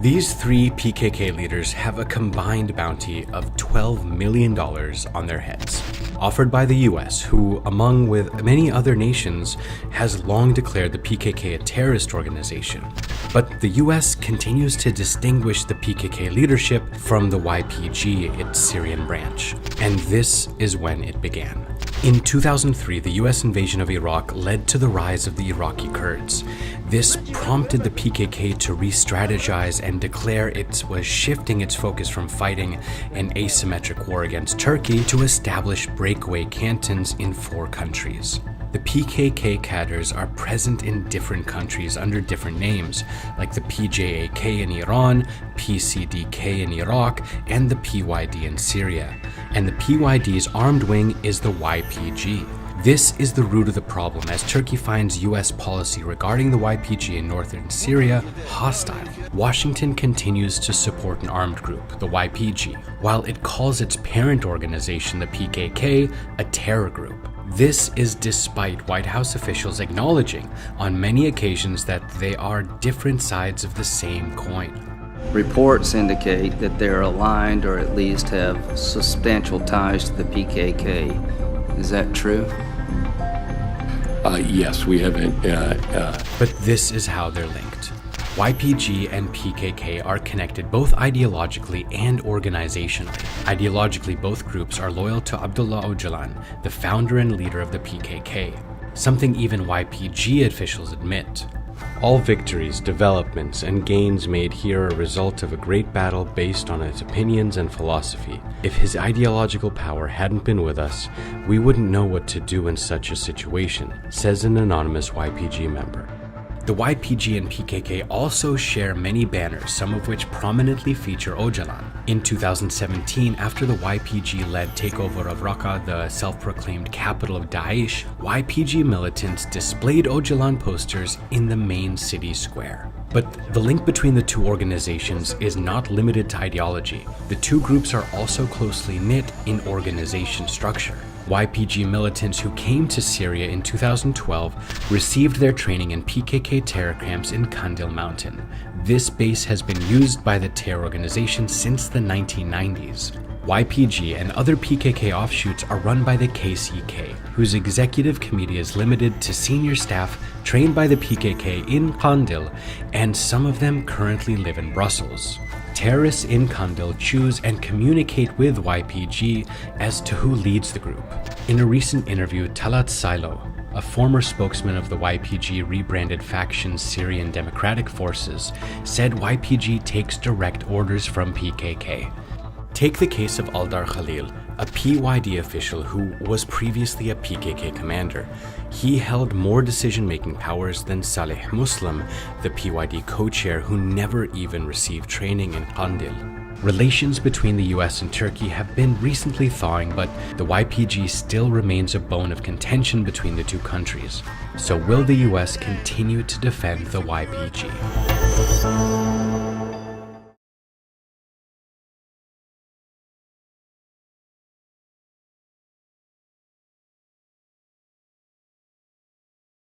These three PKK leaders have a combined bounty of $12 million on their heads, offered by the US, who, among with many other nations, has long declared the PKK a terrorist organization. But the US continues to distinguish the PKK leadership from the YPG, its Syrian branch. And this is when it began. In 2003, the US invasion of Iraq led to the rise of the Iraqi Kurds. This prompted the PKK to re-strategize and declare it was shifting its focus from fighting an asymmetric war against Turkey to establish breakaway cantons in 4 countries. The PKK cadres are present in different countries under different names, like the PJAK in Iran, PCDK in Iraq, and the PYD in Syria. And the PYD's armed wing is the YPG. This is the root of the problem, as Turkey finds US policy regarding the YPG in northern Syria hostile. Washington continues to support an armed group, the YPG, while it calls its parent organization, the PKK, a terror group. This is despite White House officials acknowledging on many occasions that they are different sides of the same coin. Reports indicate that they're aligned or at least have substantial ties to the PKK. Is that true? Yes, we haven't. But this is how they're linked. YPG and PKK are connected both ideologically and organizationally. Ideologically, both groups are loyal to Abdullah Öcalan, the founder and leader of the PKK, something even YPG officials admit. All victories, developments, and gains made here are a result of a great battle based on its opinions and philosophy. If his ideological power hadn't been with us, we wouldn't know what to do in such a situation, says an anonymous YPG member. The YPG and PKK also share many banners, some of which prominently feature Öcalan. In 2017, after the YPG-led takeover of Raqqa, the self-proclaimed capital of Daesh, YPG militants displayed Öcalan posters in the main city square. But the link between the two organizations is not limited to ideology. The two groups are also closely knit in organization structure. YPG militants who came to Syria in 2012 received their training in PKK terror camps in Kandil Mountain. This base has been used by the terror organization since the 1990s. YPG and other PKK offshoots are run by the KCK, whose executive committee is limited to senior staff trained by the PKK in Kandil, and some of them currently live in Brussels. Terrorists in Kandil choose and communicate with YPG as to who leads the group. In a recent interview, Talat Silo, a former spokesman of the YPG rebranded faction Syrian Democratic Forces, said YPG takes direct orders from PKK. Take the case of Aldar Khalil, a PYD official who was previously a PKK commander. He held more decision-making powers than Saleh Muslim, the PYD co-chair who never even received training in Kandil. Relations between the US and Turkey have been recently thawing, but the YPG still remains a bone of contention between the two countries. So will the US continue to defend the YPG?